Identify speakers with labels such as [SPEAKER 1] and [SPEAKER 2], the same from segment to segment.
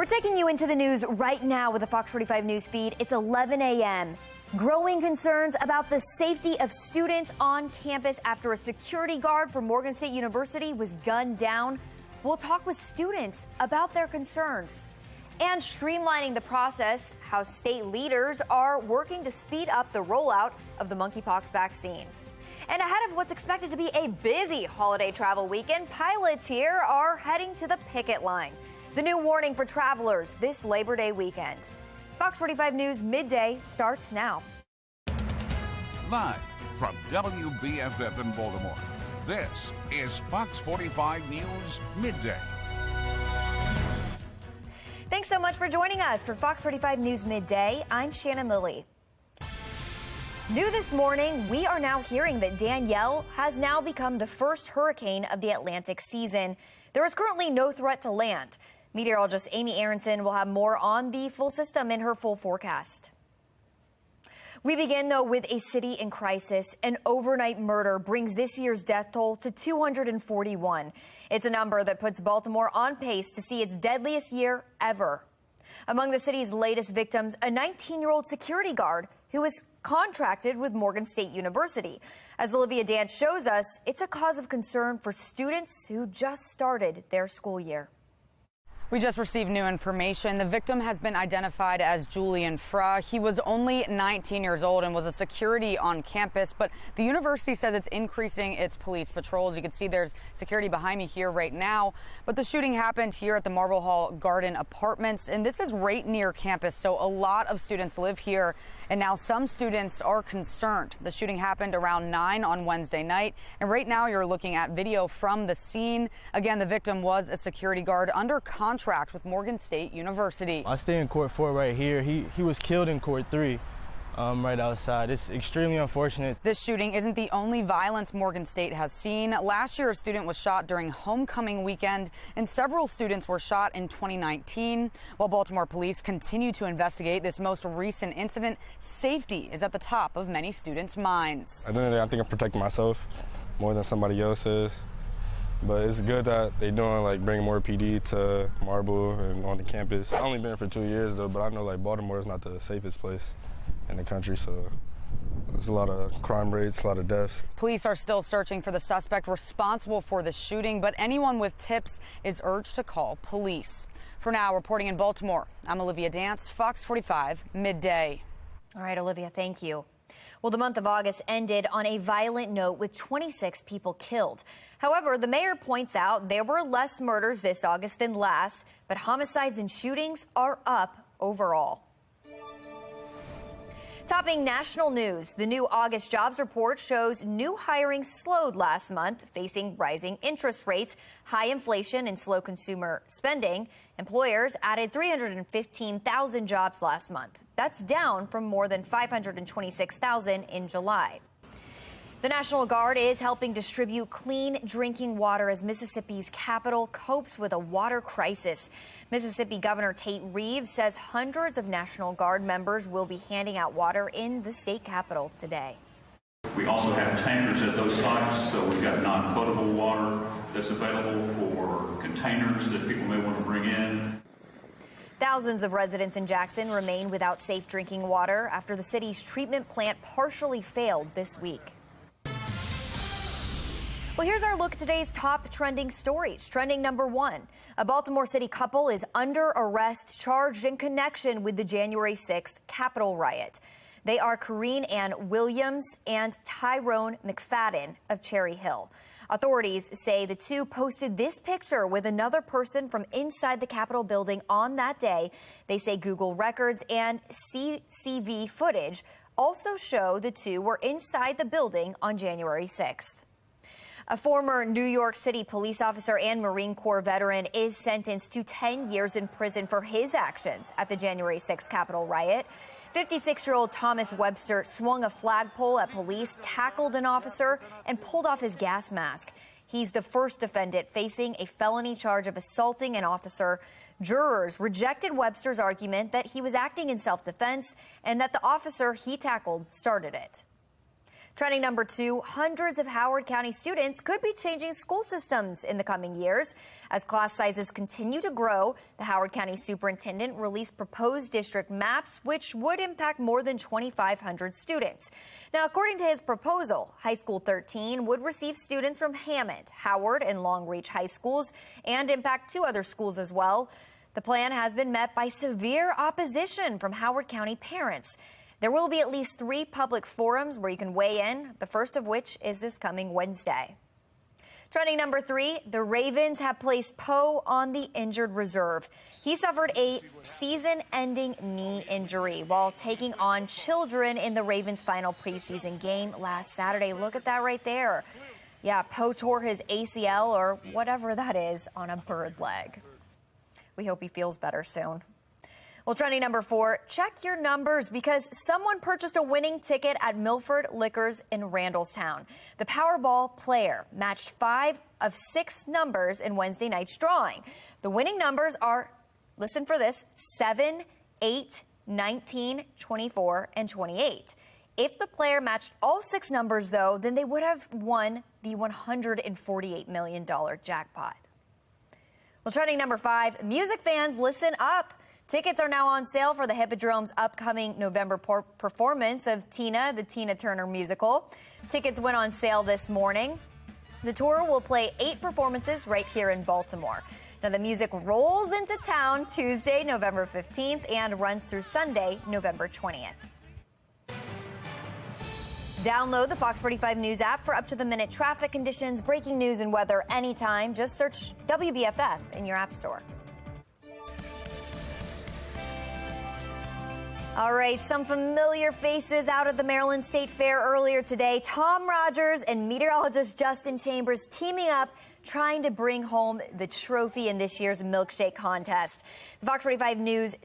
[SPEAKER 1] We're taking you into the news right now with the Fox 45 news feed. It's 11 a.m. Growing concerns about the safety of students on campus after a security guard from Morgan State University was gunned down. We'll talk with students about their concerns. And streamlining the process, how state leaders are working to speed up the rollout of the monkeypox vaccine. And ahead of what's expected to be a busy holiday travel weekend, pilots here are heading to the picket line. The new warning for travelers this Labor Day weekend. Fox 45 News Midday starts now.
[SPEAKER 2] Live from WBFF in Baltimore, this is Fox 45 News Midday.
[SPEAKER 1] Thanks so much for joining us for Fox 45 News Midday. I'm Shannon Lilly. New this morning, we are now hearing that Danielle has now become the first hurricane of the Atlantic season. There is currently no threat to land. Meteorologist Amy Aronson will have more on the full system in her full forecast. We begin, though, with a city in crisis. An overnight murder brings this year's death toll to 241. It's a number that puts Baltimore on pace to see its deadliest year ever. Among the city's latest victims, a 19-year-old security guard who was contracted with Morgan State University. As Olivia Dance shows us, it's a cause of concern for students who just started their school year.
[SPEAKER 3] We just received new information. The victim has been identified as Julian Fra. He was only 19 years old and was a security on campus, but the university says it's increasing its police patrols. You can see there's security behind me here right now, but the shooting happened here at the Marble Hall Garden Apartments, and this is right near campus, so a lot of students live here, and now some students are concerned. The shooting happened around 9 on Wednesday night, and right now you're looking at video from the scene. Again, the victim was a security guard under contract with Morgan State University.
[SPEAKER 4] I stay in court 4 right here. He was killed in court 3 right outside. It's extremely unfortunate.
[SPEAKER 3] This shooting isn't the only violence Morgan State has seen. Last year, a student was shot during homecoming weekend, and several students were shot in 2019. While Baltimore police continue to investigate this most recent incident, safety is at the top of many students' minds.
[SPEAKER 5] At the end of the day, I think I'm protecting myself more than somebody else is. But it's good that they're doing, like, bringing more PD to Marble and on the campus. I've only been here for 2 years, though, but I know, like, Baltimore is not the safest place in the country, so there's a lot of crime rates, a lot of deaths.
[SPEAKER 3] Police are still searching for the suspect responsible for the shooting, but anyone with tips is urged to call police. For now, reporting in Baltimore, I'm Olivia Dance, Fox 45 Midday.
[SPEAKER 1] All right, Olivia, thank you. Well, the month of August ended on a violent note with 26 people killed. However, the mayor points out there were less murders this August than last, but homicides and shootings are up overall. Topping national news, the new August jobs report shows new hiring slowed last month, facing rising interest rates, high inflation, and slow consumer spending. Employers added 315,000 jobs last month. That's down from more than 526,000 in July. The National Guard is helping distribute clean drinking water as Mississippi's capital copes with a water crisis. Mississippi Governor Tate Reeves says hundreds of National Guard members will be handing out water in the state capitol today.
[SPEAKER 6] We also have tankers at those sites, so we've got non-potable water that's available for containers that people may want to bring in.
[SPEAKER 1] Thousands of residents in Jackson remain without safe drinking water after the city's treatment plant partially failed this week. Well, here's our look at today's top trending stories. Trending number 1, a Baltimore City couple is under arrest, charged in connection with the January 6th Capitol riot. They are Corrine Ann Williams and Tyrone McFadden of Cherry Hill. Authorities say the two posted this picture with another person from inside the Capitol building on that day. They say Google records and CCTV footage also show the two were inside the building on January 6th. A former New York City police officer and Marine Corps veteran is sentenced to 10 years in prison for his actions at the January 6th Capitol riot. 56-year-old Thomas Webster swung a flagpole at police, tackled an officer, and pulled off his gas mask. He's the first defendant facing a felony charge of assaulting an officer. Jurors rejected Webster's argument that he was acting in self-defense and that the officer he tackled started it. Trending number 2, hundreds of Howard County students could be changing school systems in the coming years. As class sizes continue to grow, the Howard County superintendent released proposed district maps, which would impact more than 2,500 students. Now, according to his proposal, High School 13 would receive students from Hammond, Howard, and Long Reach high schools and impact 2 other schools as well. The plan has been met by severe opposition from Howard County parents. There will be at least 3 public forums where you can weigh in, the first of which is this coming Wednesday. Trending number 3, the Ravens have placed Poe on the injured reserve. He suffered a season-ending knee injury while taking on children in the Ravens' final preseason game last Saturday. Look at that right there. Yeah, Poe tore his ACL or whatever that is on a bird leg. We hope he feels better soon. Well, trending number 4, check your numbers because someone purchased a winning ticket at Milford Liquors in Randallstown. The Powerball player matched 5 of 6 numbers in Wednesday night's drawing. The winning numbers are, listen for this, 7, 8, 19, 24, and 28. If the player matched all 6 numbers, though, then they would have won the $148 million jackpot. Well, trending number 5, music fans, listen up. Tickets are now on sale for the Hippodrome's upcoming November performance of Tina, the Tina Turner musical. Tickets went on sale this morning. The tour will play 8 performances right here in Baltimore. Now, the music rolls into town Tuesday, November 15th, and runs through Sunday, November 20th. Download the Fox 45 News app for up-to-the-minute traffic conditions, breaking news, and weather anytime. Just search WBFF in your app store. All right, some familiar faces out at the Maryland State Fair earlier today. Tom Rogers and meteorologist Justin Chambers teaming up, trying to bring home the trophy in this year's milkshake contest. The Fox 45 News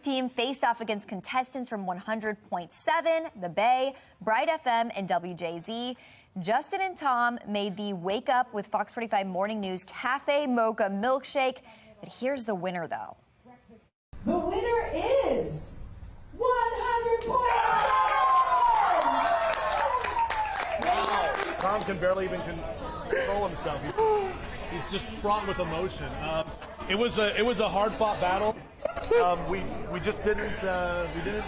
[SPEAKER 1] team faced off against contestants from 100.7, The Bay, Bright FM, and WJZ. Justin and Tom made the Wake Up with Fox 45 Morning News Cafe Mocha milkshake. But here's the winner, though.
[SPEAKER 7] The winner is 100.7!
[SPEAKER 8] Tom can barely even control himself. He's just fraught with emotion. It was a hard-fought battle. We just didn't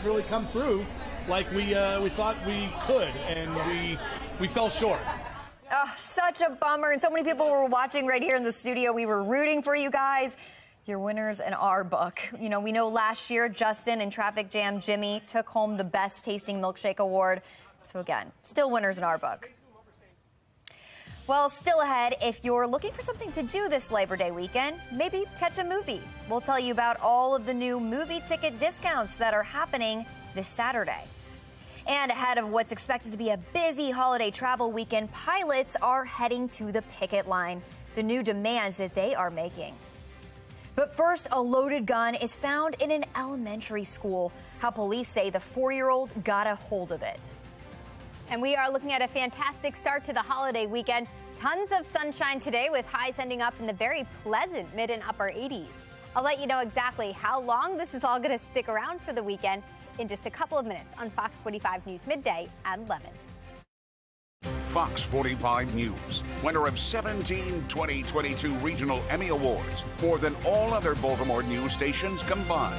[SPEAKER 8] really come through like we thought we could, and we fell short.
[SPEAKER 1] Oh, such a bummer, and so many people were watching right here in the studio. We were rooting for you guys. Your winners in our book. You know, we know last year Justin and Traffic Jam Jimmy took home the Best Tasting Milkshake Award. So again, still winners in our book. Well, still ahead, if you're looking for something to do this Labor Day weekend, maybe catch a movie. We'll tell you about all of the new movie ticket discounts that are happening this Saturday. And ahead of what's expected to be a busy holiday travel weekend, pilots are heading to the picket line, the new demands that they are making. But first, a loaded gun is found in an elementary school. How police say the 4-year-old got a hold of it.
[SPEAKER 9] And we are looking at a fantastic start to the holiday weekend. Tons of sunshine today with highs ending up in the very pleasant mid and upper 80s. I'll let you know exactly how long this is all going to stick around for the weekend in just a couple of minutes on Fox 45 News Midday at 11.
[SPEAKER 2] Fox 45 News, winner of 17 2022 Regional Emmy Awards, more than all other Baltimore news stations combined.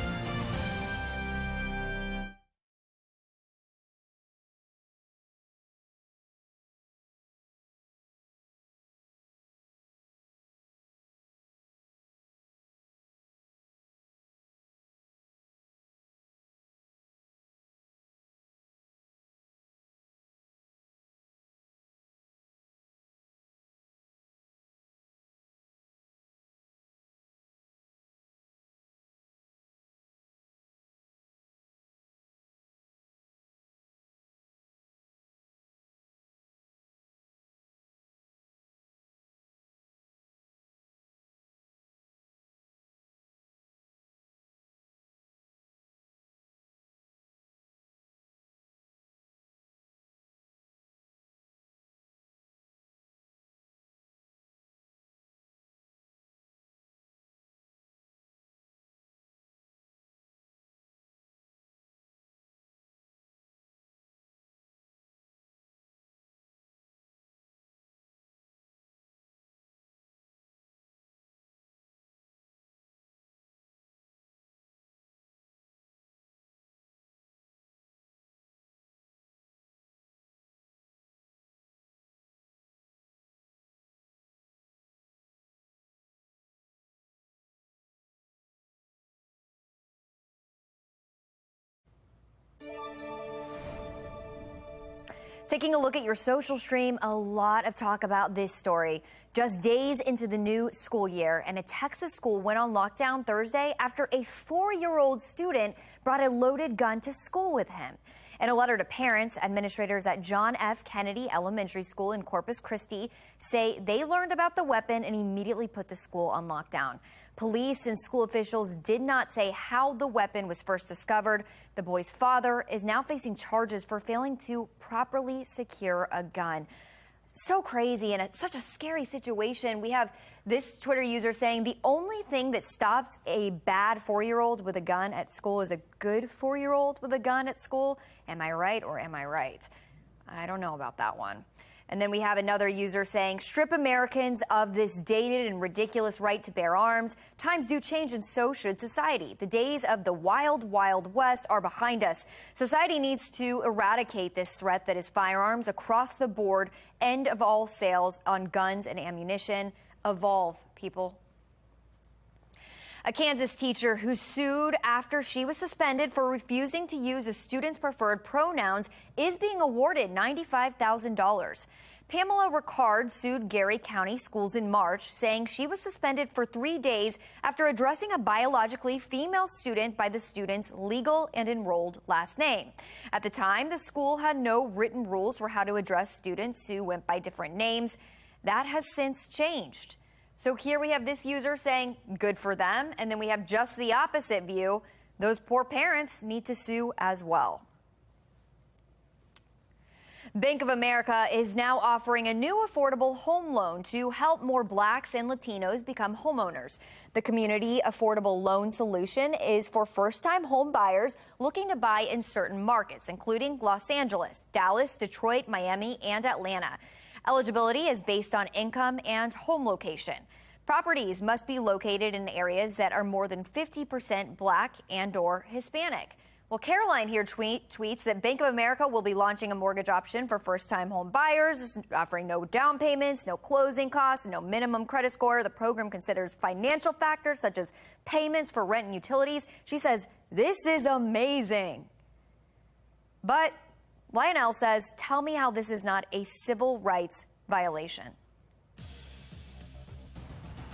[SPEAKER 1] Taking a look at your social stream, a lot of talk about this story. Just days into the new school year, and a Texas school went on lockdown Thursday after a 4-year-old student brought a loaded gun to school with him. In a letter to parents, administrators at John F. Kennedy Elementary School in Corpus Christi say they learned about the weapon and immediately put the school on lockdown. Police and school officials did not say how the weapon was first discovered. The boy's father is now facing charges for failing to properly secure a gun. So crazy, and it's such a scary situation. We have this Twitter user saying the only thing that stops a bad 4-year-old with a gun at school is a good 4-year-old with a gun at school. Am I right or am I right? I don't know about that one. And then we have another user saying, strip Americans of this dated and ridiculous right to bear arms. Times do change, and so should society. The days of the wild, wild west are behind us. Society needs to eradicate this threat that is firearms across the board. End of all sales on guns and ammunition. Evolve, people. A Kansas teacher who sued after she was suspended for refusing to use a student's preferred pronouns is being awarded $95,000. Pamela Ricard sued Gary County Schools in March, saying she was suspended for 3 days after addressing a biologically female student by the student's legal and enrolled last name. At the time, the school had no written rules for how to address students who went by different names. That has since changed. So here we have this user saying good for them, and then we have just the opposite view. Those poor parents need to sue as well. Bank of America is now offering a new affordable home loan to help more Blacks and Latinos become homeowners. The Community Affordable Loan Solution is for first-time home buyers looking to buy in certain markets, including Los Angeles, Dallas, Detroit, Miami, and Atlanta. Eligibility is based on income and home location. Properties must be located in areas that are more than 50% Black and/or Hispanic. Well, Caroline here tweets that Bank of America will be launching a mortgage option for first-time home buyers, offering no down payments, no closing costs, no minimum credit score. The program considers financial factors such as payments for rent and utilities. She says, this is amazing. But Lionel says, tell me how this is not a civil rights violation.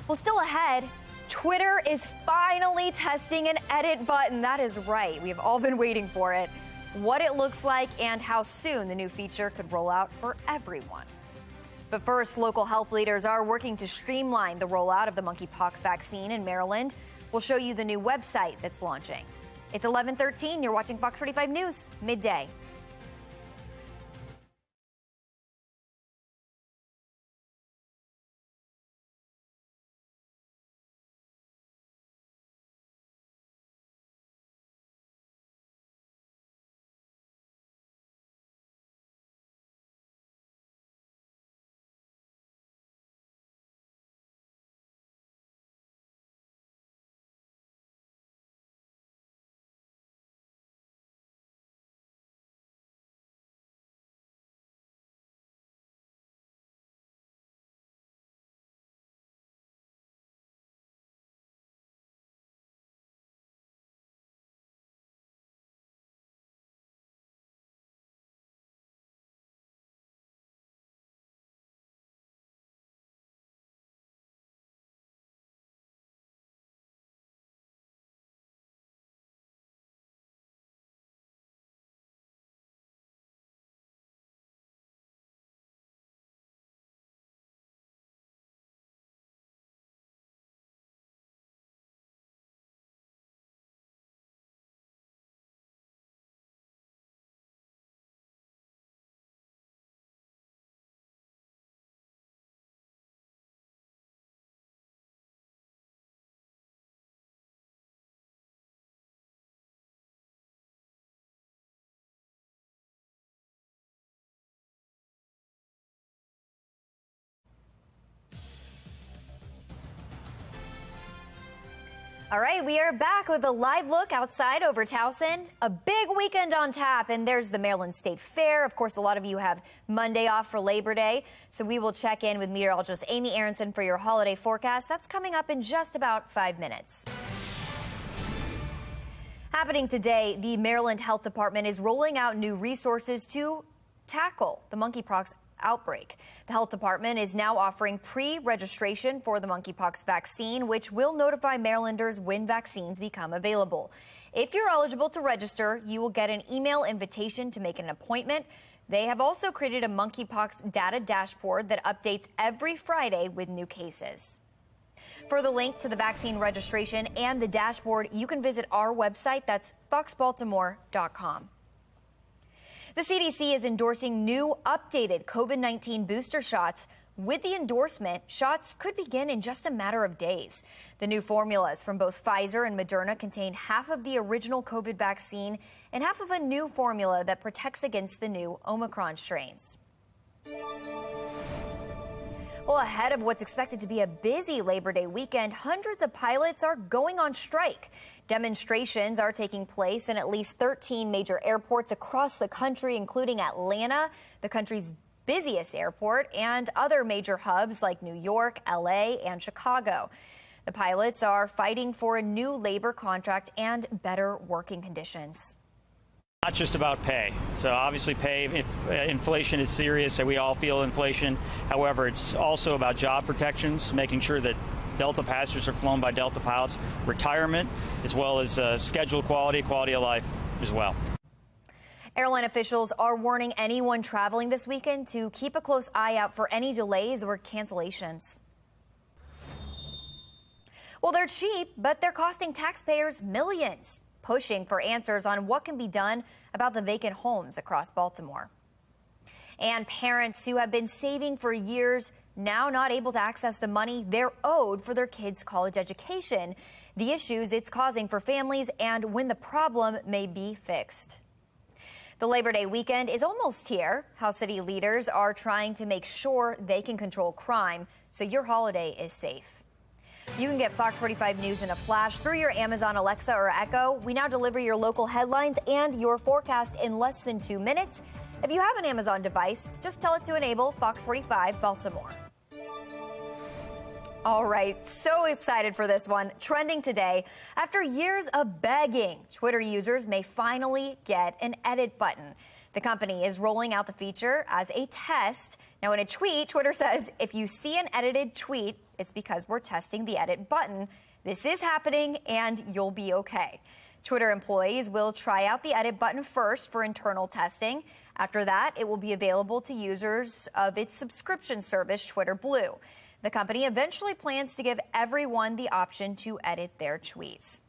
[SPEAKER 1] Well, still ahead, Twitter is finally testing an edit button. That is right. We have all been waiting for it. What it looks like and how soon the new feature could roll out for everyone. But first, local health leaders are working to streamline the rollout of the monkeypox vaccine in Maryland. We'll show you the new website that's launching. It's 11:13. You're watching Fox 45 News, Midday. All right, we are back with a live look outside over Towson. A big weekend on tap, and there's the Maryland State Fair. Of course, a lot of you have Monday off for Labor Day, so we will check in with meteorologist Amy Aronson for your holiday forecast. That's coming up in just about 5 minutes. Happening today, the Maryland Health Department is rolling out new resources to tackle the monkeypox outbreak. The health department is now offering pre-registration for the monkeypox vaccine, which will notify Marylanders when vaccines become available. If you're eligible to register, you will get an email invitation to make an appointment. They have also created a monkeypox data dashboard that updates every Friday with new cases. For the link to the vaccine registration and the dashboard, you can visit our website. That's foxbaltimore.com. The CDC is endorsing new updated COVID-19 booster shots. With the endorsement, shots could begin in just a matter of days. The new formulas from both Pfizer and Moderna contain half of the original COVID vaccine and half of a new formula that protects against the new Omicron strains. Well, ahead of what's expected to be a busy Labor Day weekend, hundreds of pilots are going on strike. Demonstrations are taking place in at least 13 major airports across the country, including Atlanta, the country's busiest airport, and other major hubs like New York, LA, and Chicago. The pilots are fighting for a new labor contract and better working conditions.
[SPEAKER 10] Not just about pay. So obviously pay, inflation is serious, and we all feel inflation. However, it's also about job protections, making sure that Delta passengers are flown by Delta pilots, retirement, as well as schedule quality of life as well.
[SPEAKER 1] Airline officials are warning anyone traveling this weekend to keep a close eye out for any delays or cancellations. Well, they're cheap, but they're costing taxpayers millions, pushing for answers on what can be done about the vacant homes across Baltimore. And parents who have been saving for years now not able to access the money they're owed for their kids' college education, the issues it's causing for families, and when the problem may be fixed. The Labor Day weekend is almost here. How city leaders are trying to make sure they can control crime so your holiday is safe. You can get Fox 45 News in a flash through your Amazon Alexa or Echo. We now deliver your local headlines and your forecast in less than 2 minutes. If you have an Amazon device, just tell it to enable Fox 45 Baltimore. All right, so excited for this one. Trending today, after years of begging, Twitter users may finally get an edit button. The company is rolling out the feature as a test. Now, in a tweet, Twitter says, if you see an edited tweet, it's because we're testing the edit button. This is happening, and you'll be okay. Twitter employees will try out the edit button first for internal testing. After that, it will be available to users of its subscription service, Twitter Blue. The company eventually plans to give everyone the option to edit their tweets.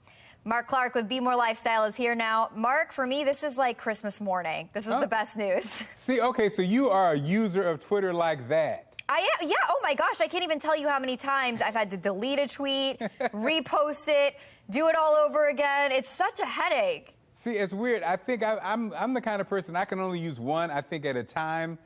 [SPEAKER 1] Mark Clark with Be More Lifestyle is here now. Mark, for me, this is like Christmas morning. This is the best news.
[SPEAKER 11] See, okay, so you are a user of Twitter like that.
[SPEAKER 1] I am, yeah. Oh my gosh, I can't even tell you how many times I've had to delete a tweet, repost it, do it all over again. It's such a headache.
[SPEAKER 11] See, it's weird. I think I'm the kind of person I can only use one, I think, at a time.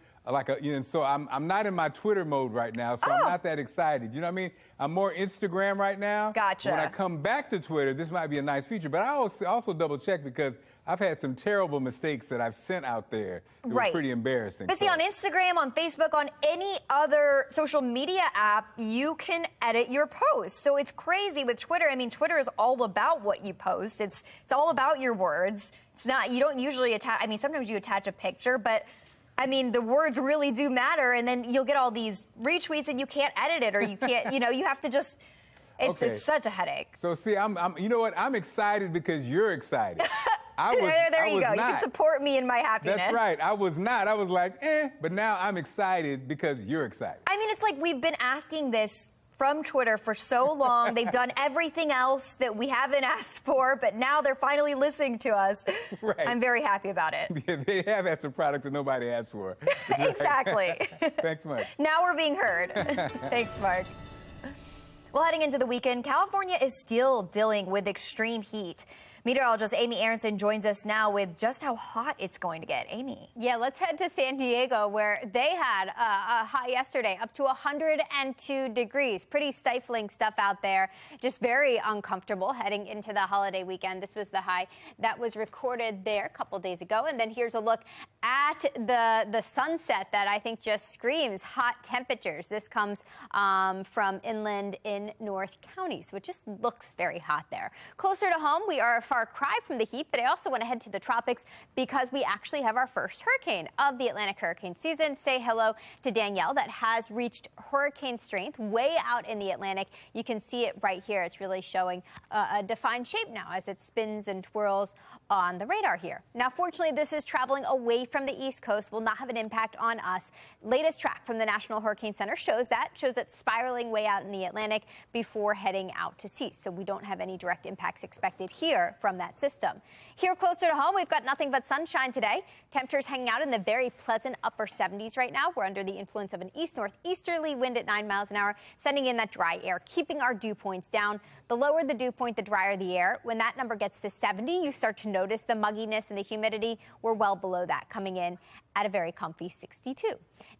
[SPEAKER 11] So I'm not in my Twitter mode right now, so I'm not that excited. You know what I mean? I'm more Instagram right now.
[SPEAKER 1] Gotcha.
[SPEAKER 11] When I come back to Twitter, this might be a nice feature, but I also double check because I've had some terrible mistakes that I've sent out there. It was pretty embarrassing.
[SPEAKER 1] But see, on Instagram, on Facebook, on any other social media app, you can edit your posts. So it's crazy with Twitter. I mean, Twitter is all about what you post. It's all about your words. It's not, you don't usually attach, I mean, sometimes you attach a picture, but I mean, the words really do matter, and then you'll get all these retweets and you can't edit it, or you can't, you have to just, it's such a headache.
[SPEAKER 11] So see, you know what? I'm excited because you're excited.
[SPEAKER 1] There you go. You can support me in my happiness.
[SPEAKER 11] That's right. I was not. I was like, but now I'm excited because you're excited.
[SPEAKER 1] I mean, it's like we've been asking this from Twitter for so long. They've done everything else that we haven't asked for, but now they're finally listening to us. Right. I'm very happy about it.
[SPEAKER 11] Yeah, they have had some product that nobody asked for.
[SPEAKER 1] Exactly.
[SPEAKER 11] Thanks much.
[SPEAKER 1] Now we're being heard. Thanks, Mark. Well, heading into the weekend, California is still dealing with extreme heat. Meteorologist Amy Aronson joins us now with just how hot it's going to get. Amy.
[SPEAKER 9] Yeah, let's head to San Diego, where they had a high yesterday, up to 102 degrees. Pretty stifling stuff out there. Just very uncomfortable heading into the holiday weekend. This was the high that was recorded there a couple days ago. And then here's a look at the sunset that I think just screams hot temperatures. This comes from inland in North counties, which just looks very hot there. Closer to home, we are far cry from the heat, but I also want to head to the tropics because we actually have our first hurricane of the Atlantic hurricane season. Say hello to Danielle that has reached hurricane strength way out in the Atlantic. You can see it right here. It's really showing a defined shape now as it spins and twirls on the radar here. Now, fortunately, this is traveling away from the East Coast, will not have an impact on us. Latest track from the National Hurricane Center shows it spiraling way out in the Atlantic before heading out to sea. So we don't have any direct impacts expected here from that system. Here closer to home, we've got nothing but sunshine today. Temperatures hanging out in the very pleasant upper 70s right now. We're under the influence of an east-northeasterly wind at 9 miles an hour, sending in that dry air, keeping our dew points down. The lower the dew point, the drier the air. When that number gets to 70, you start to notice the mugginess and the humidity. We're well below that, coming in at a very comfy 62.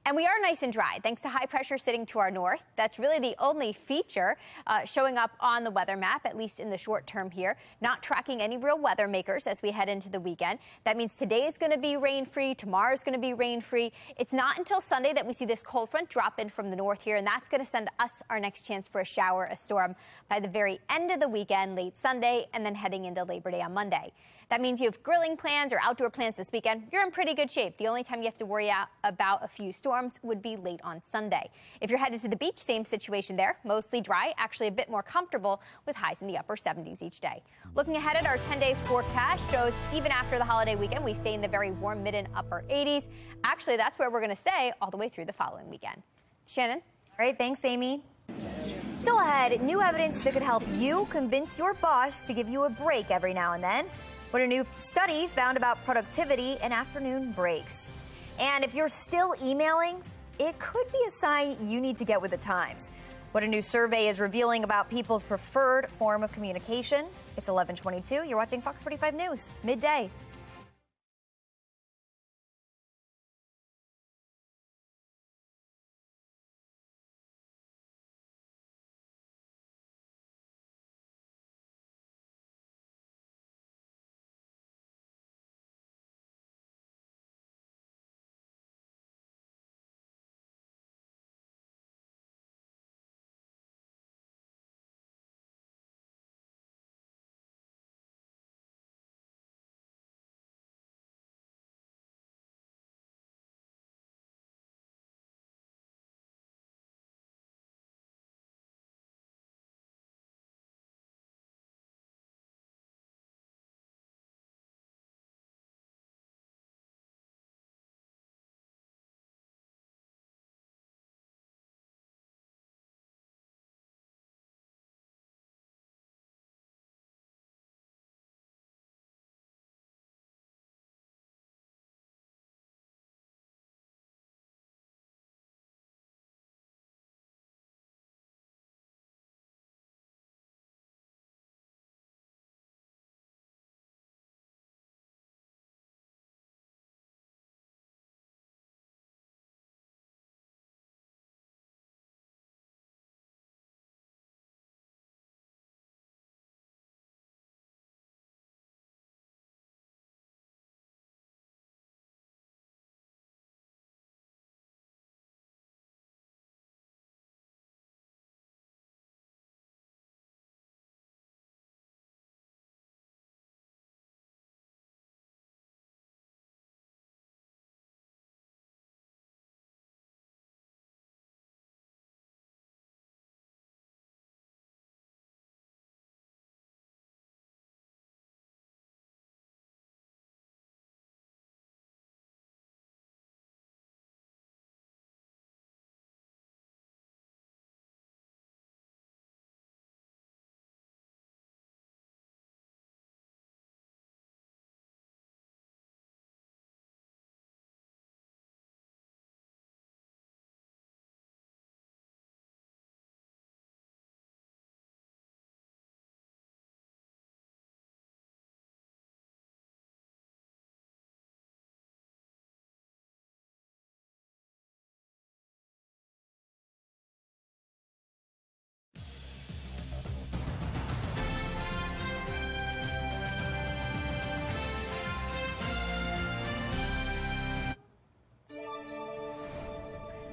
[SPEAKER 9] And we are nice and dry thanks to high pressure sitting to our north. That's really the only feature showing up on the weather map, at least in the short term here. Not tracking any real weather makers as we head into the weekend. That means today is going to be rain-free. Tomorrow is going to be rain-free. It's not until Sunday that we see this cold front drop in from the north here, and that's going to send us our next chance for a shower, a storm by the very end of the weekend, late Sunday, and then heading into Labor Day on Monday. That means you have grilling plans or outdoor plans this weekend. You're in pretty good shape. The only time you have to worry about a few storms would be late on Sunday. If you're headed to the beach, same situation there. Mostly dry, actually a bit more comfortable with highs in the upper 70s each day. Looking ahead at our 10-day forecast shows even after the holiday weekend, we stay in the very warm mid and upper 80s. Actually, that's where we're going to stay all the way through the following weekend. Shannon?
[SPEAKER 1] All right, thanks, Amy. Still ahead, new evidence that could help you convince your boss to give you a break every now and then. What a new study found about productivity and afternoon breaks. And if you're still emailing, it could be a sign you need to get with the times. What a new survey is revealing about people's preferred form of communication. It's 11:22. You're watching Fox 45 News, midday.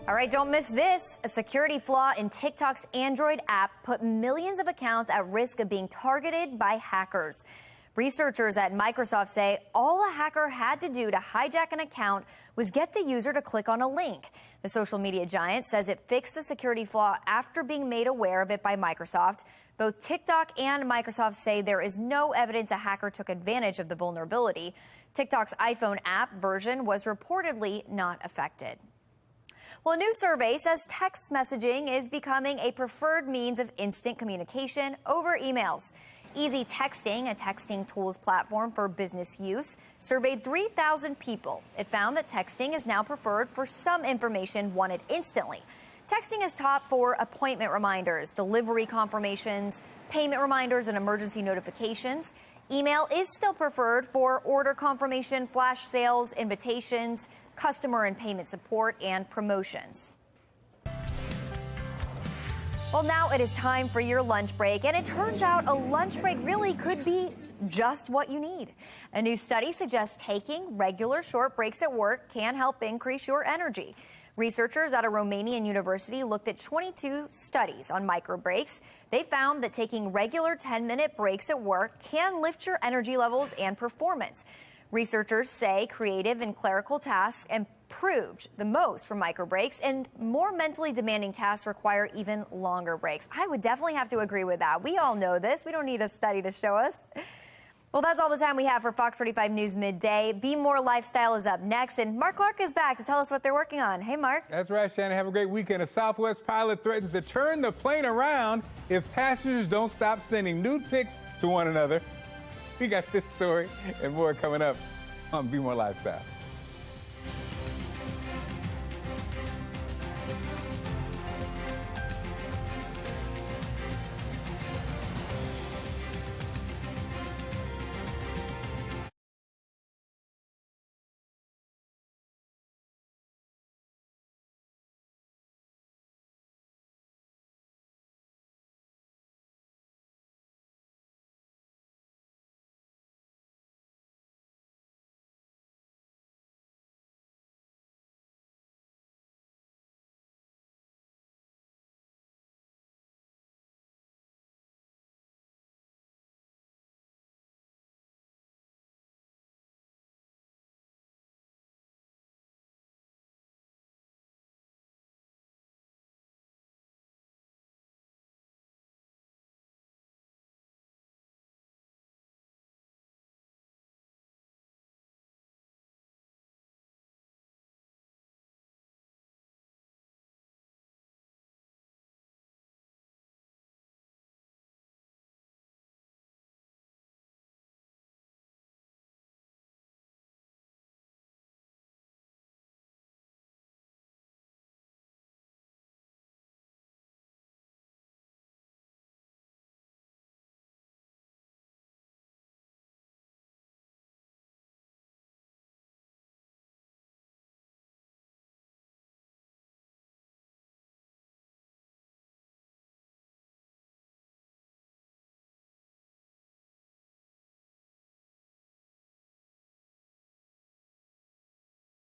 [SPEAKER 1] All right, don't miss this. A security flaw in TikTok's Android app put millions of accounts at risk of being targeted by hackers. Researchers at Microsoft say all a hacker had to do to hijack an account was get the user to click on a link. The social media giant says it fixed the security flaw after being made aware of it by Microsoft. Both TikTok and Microsoft say there is no evidence a hacker took advantage of the vulnerability. TikTok's iPhone app version was reportedly not affected. Well, a new survey says text messaging is becoming a preferred means of instant communication over emails. Easy Texting, a texting tools platform for business use, surveyed 3,000 people. It found that texting is now preferred for some information wanted instantly. Texting is top for appointment reminders, delivery confirmations, payment reminders, and emergency notifications. Email is still preferred for order confirmation, flash sales, invitations, customer and payment support, and promotions. Well, now it is time for your lunch break, and it turns out a lunch break really could be just what you need. A new study suggests taking regular short breaks at work can help increase your energy. Researchers at a Romanian university looked at 22 studies on micro breaks. They found that taking regular 10-minute breaks at work can lift your energy levels and performance. Researchers say creative and clerical tasks improved the most from micro breaks, and more mentally demanding tasks require even longer breaks. I would definitely have to agree with that. We all know this. We don't need a study to show us. Well, that's all the time we have for Fox 45 News Midday. Be More Lifestyle is up next, and Mark Clark is back to tell us what they're working on. Hey, Mark. That's right, Shannon. Have a great weekend. A Southwest pilot threatens to turn the plane around if passengers don't stop sending nude pics to one another. We got this story and more coming up on Be More Lifestyle.